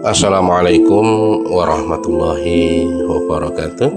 Assalamualaikum warahmatullahi wabarakatuh.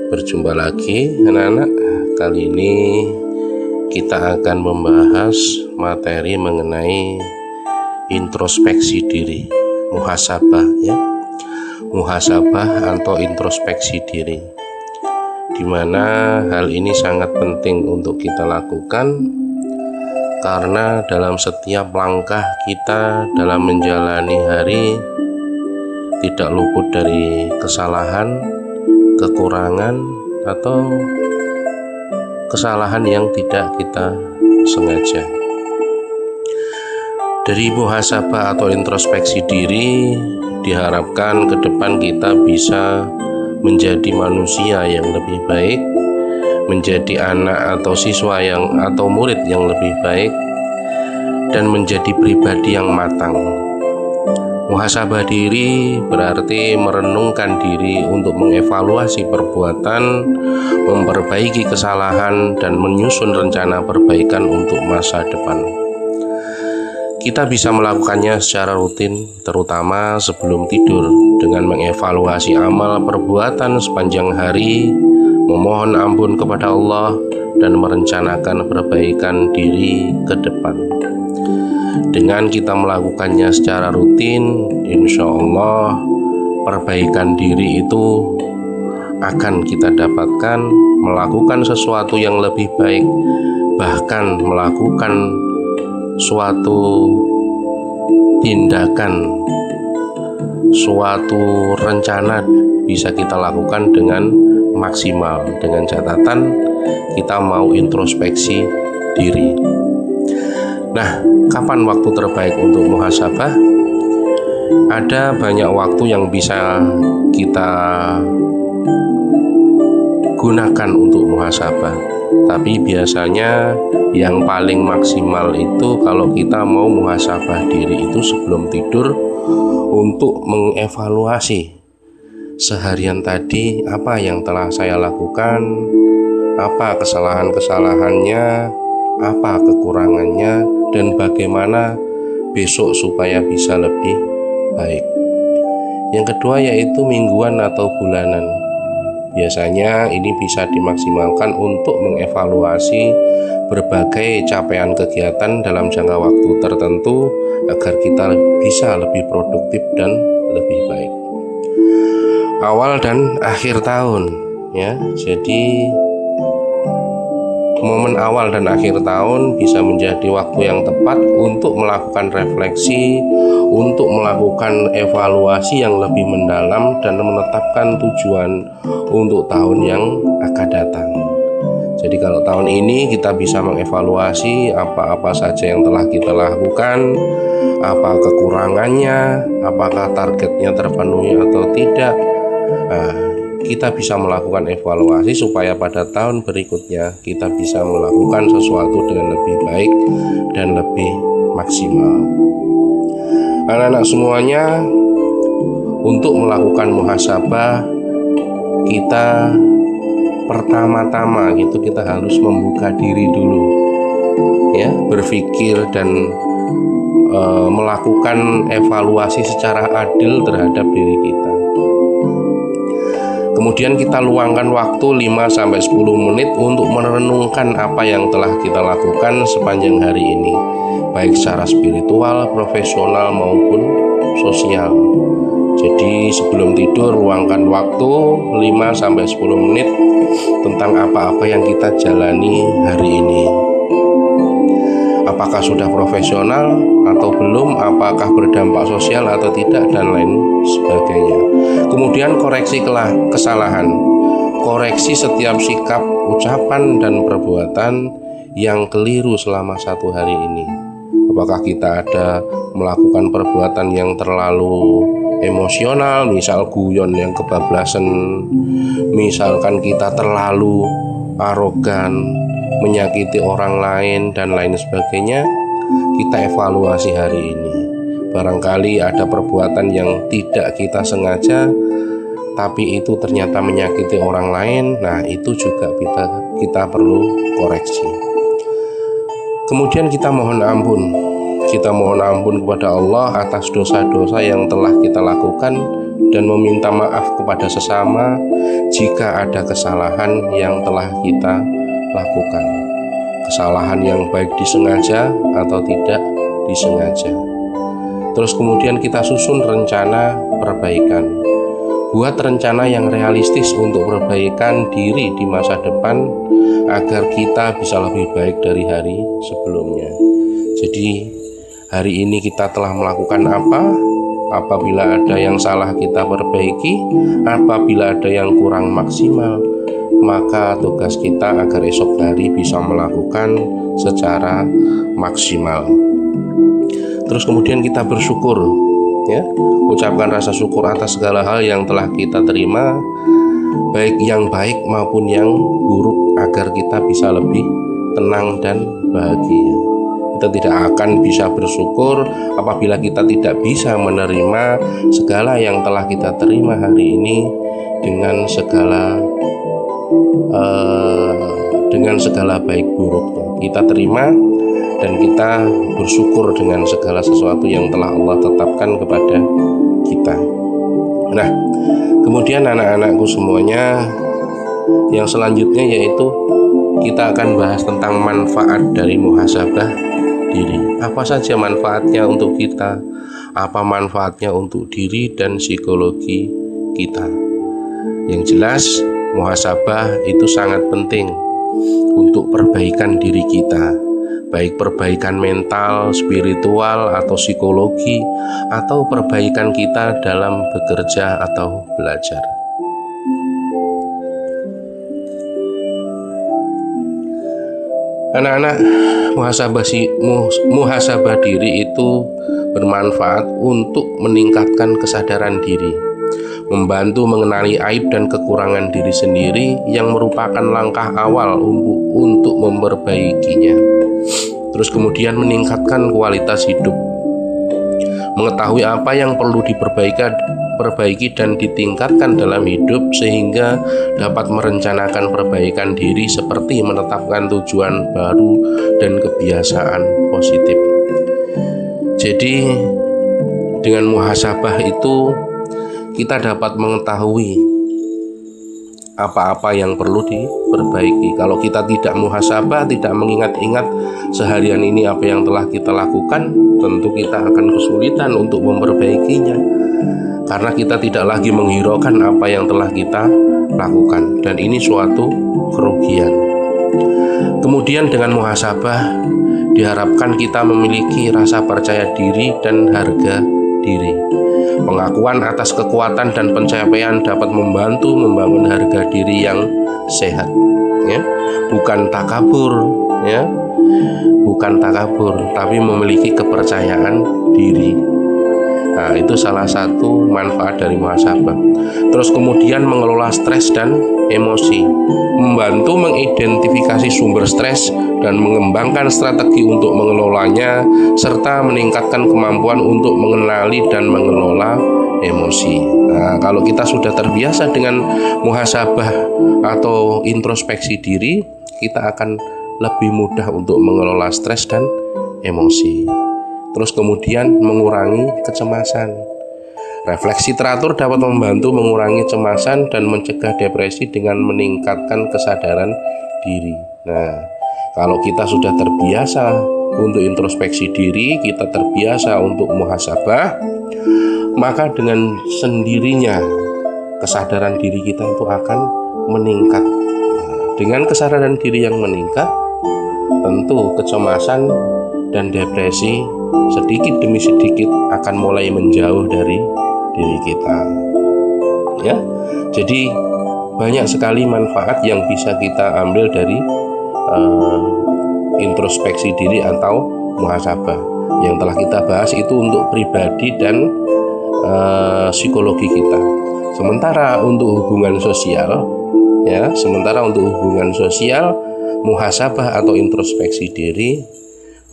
Berjumpa lagi anak-anak. Kali ini kita akan membahas materi mengenai introspeksi diri, muhasabah ya. Muhasabah atau introspeksi diri, dimana hal ini sangat penting untuk kita lakukan karena dalam setiap langkah kita dalam menjalani hari tidak luput dari kesalahan, kekurangan, atau kesalahan yang tidak kita sengaja. Dari muhasabah atau introspeksi diri diharapkan ke depan kita bisa menjadi manusia yang lebih baik, menjadi anak atau siswa atau murid yang lebih baik, dan menjadi pribadi yang matang. Muhasabah diri berarti merenungkan diri untuk mengevaluasi perbuatan, memperbaiki kesalahan, dan menyusun rencana perbaikan untuk masa depan. Kita bisa melakukannya secara rutin, terutama sebelum tidur, dengan mengevaluasi amal perbuatan sepanjang hari, memohon ampun kepada Allah, dan merencanakan perbaikan diri ke depan. Dengan kita melakukannya secara rutin, insya Allah perbaikan diri itu akan kita dapatkan, melakukan sesuatu yang lebih baik, bahkan melakukan suatu tindakan, suatu rencana bisa kita lakukan dengan maksimal, dengan catatan kita mau introspeksi diri. Nah, kapan waktu terbaik untuk muhasabah? Ada banyak waktu yang bisa kita gunakan untuk muhasabah, tapi biasanya yang paling maksimal itu kalau kita mau muhasabah diri itu sebelum tidur, untuk mengevaluasi seharian tadi apa yang telah saya lakukan, apa kesalahan-kesalahannya, apa kekurangannya, dan bagaimana besok supaya bisa lebih baik. Yang kedua yaitu mingguan atau bulanan. Biasanya ini bisa dimaksimalkan untuk mengevaluasi berbagai capaian kegiatan dalam jangka waktu tertentu agar kita bisa lebih produktif dan lebih baik. Awal dan akhir tahun ya. Jadi momen awal dan akhir tahun bisa menjadi waktu yang tepat untuk melakukan refleksi, untuk melakukan evaluasi yang lebih mendalam dan menetapkan tujuan untuk tahun yang akan datang. Jadi kalau tahun ini kita bisa mengevaluasi apa-apa saja yang telah kita lakukan, apa kekurangannya, apakah targetnya terpenuhi atau tidak. Kita bisa melakukan evaluasi supaya pada tahun berikutnya kita bisa melakukan sesuatu dengan lebih baik dan lebih maksimal. Anak-anak semuanya, untuk melakukan muhasabah kita pertama-tama kita harus membuka diri dulu ya, berpikir dan melakukan evaluasi secara adil terhadap diri kita. Kemudian kita luangkan waktu 5-10 menit untuk merenungkan apa yang telah kita lakukan sepanjang hari ini, baik secara spiritual, profesional maupun sosial. Jadi sebelum tidur luangkan waktu 5-10 menit tentang apa-apa yang kita jalani hari ini. Apakah sudah profesional atau belum, apakah berdampak sosial atau tidak, dan lain sebagainya. Kemudian koreksi kesalahan, koreksi setiap sikap, ucapan, dan perbuatan yang keliru selama satu hari ini. Apakah kita ada melakukan perbuatan yang terlalu emosional, misal guyon yang kebablasan, misalkan kita terlalu arogan, menyakiti orang lain, dan lain sebagainya. Kita evaluasi hari ini. Barangkali ada perbuatan yang tidak kita sengaja, tapi itu ternyata menyakiti orang lain. Nah, itu juga kita perlu koreksi. Kemudian kita mohon ampun. kita mohon ampun kepada Allah atas dosa-dosa yang telah kita lakukan dan meminta maaf kepada sesama jika ada kesalahan yang telah kita lakukan. Kesalahan yang baik disengaja atau tidak disengaja. Terus kemudian kita susun rencana perbaikan. Buat rencana yang realistis untuk perbaikan diri di masa depan agar kita bisa lebih baik dari hari sebelumnya. Jadi hari ini kita telah melakukan apa? Apabila ada yang salah kita perbaiki, apabila ada yang kurang maksimal, maka tugas kita agar esok hari bisa melakukan secara maksimal. Terus kemudian kita bersyukur, ya, ucapkan rasa syukur atas segala hal yang telah kita terima, baik yang baik maupun yang buruk, agar kita bisa lebih tenang dan bahagia. Kita tidak akan bisa bersyukur apabila kita tidak bisa menerima segala yang telah kita terima hari ini dengan segala baik buruknya. Kita terima dan kita bersyukur dengan segala sesuatu yang telah Allah tetapkan kepada kita. Nah, kemudian anak-anakku semuanya, yang selanjutnya yaitu kita akan bahas tentang manfaat dari muhasabah diri. Apa saja manfaatnya untuk kita? Apa manfaatnya untuk diri dan psikologi kita? Yang jelas, muhasabah itu sangat penting untuk perbaikan diri kita, baik perbaikan mental, spiritual, atau psikologi, atau perbaikan kita dalam bekerja atau belajar. Anak-anak, muhasabah diri itu bermanfaat untuk meningkatkan kesadaran diri, membantu mengenali aib dan kekurangan diri sendiri yang merupakan langkah awal untuk memperbaikinya. Terus kemudian meningkatkan kualitas hidup, mengetahui apa yang perlu diperbaiki dan ditingkatkan dalam hidup sehingga dapat merencanakan perbaikan diri seperti menetapkan tujuan baru dan kebiasaan positif. Jadi dengan muhasabah itu kita dapat mengetahui apa-apa yang perlu diperbaiki. Kalau kita tidak muhasabah, tidak mengingat-ingat seharian ini apa yang telah kita lakukan, tentu kita akan kesulitan untuk memperbaikinya, karena kita tidak lagi menghiraukan apa yang telah kita lakukan, dan ini suatu kerugian. Kemudian dengan muhasabah diharapkan kita memiliki rasa percaya diri dan harga diri. Pengakuan atas kekuatan dan pencapaian dapat membantu membangun harga diri yang sehat, ya. Bukan takabur, ya. Bukan takabur, tapi memiliki kepercayaan diri. Nah, itu salah satu manfaat dari muhasabah. Terus kemudian mengelola stres dan emosi, membantu mengidentifikasi sumber stres dan mengembangkan strategi untuk mengelolanya, serta meningkatkan kemampuan untuk mengenali dan mengelola emosi. Nah, kalau kita sudah terbiasa dengan muhasabah atau introspeksi diri, kita akan lebih mudah untuk mengelola stres dan emosi. Terus kemudian mengurangi kecemasan. Refleksi teratur dapat membantu mengurangi kecemasan dan mencegah depresi dengan meningkatkan kesadaran diri. Nah, kalau kita sudah terbiasa untuk introspeksi diri, kita terbiasa untuk muhasabah, maka dengan sendirinya kesadaran diri kita itu akan meningkat. Dengan kesadaran diri yang meningkat, tentu kecemasan dan depresi sedikit demi sedikit akan mulai menjauh dari diri kita, ya. Jadi banyak sekali manfaat yang bisa kita ambil dari introspeksi diri atau muhasabah yang telah kita bahas itu untuk pribadi dan psikologi kita. Sementara untuk hubungan sosial, ya, muhasabah atau introspeksi diri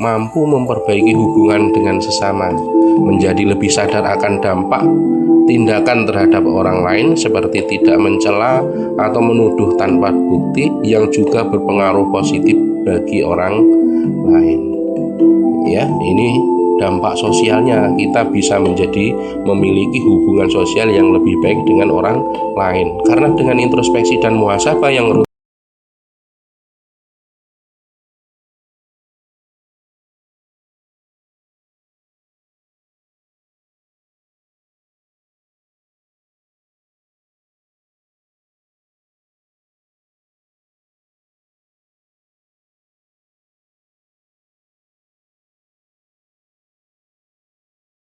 mampu memperbaiki hubungan dengan sesama, menjadi lebih sadar akan dampak tindakan terhadap orang lain seperti tidak mencela atau menuduh tanpa bukti yang juga berpengaruh positif bagi orang lain. Ya, ini dampak sosialnya, kita bisa memiliki hubungan sosial yang lebih baik dengan orang lain. Karena dengan introspeksi dan muhasabah yang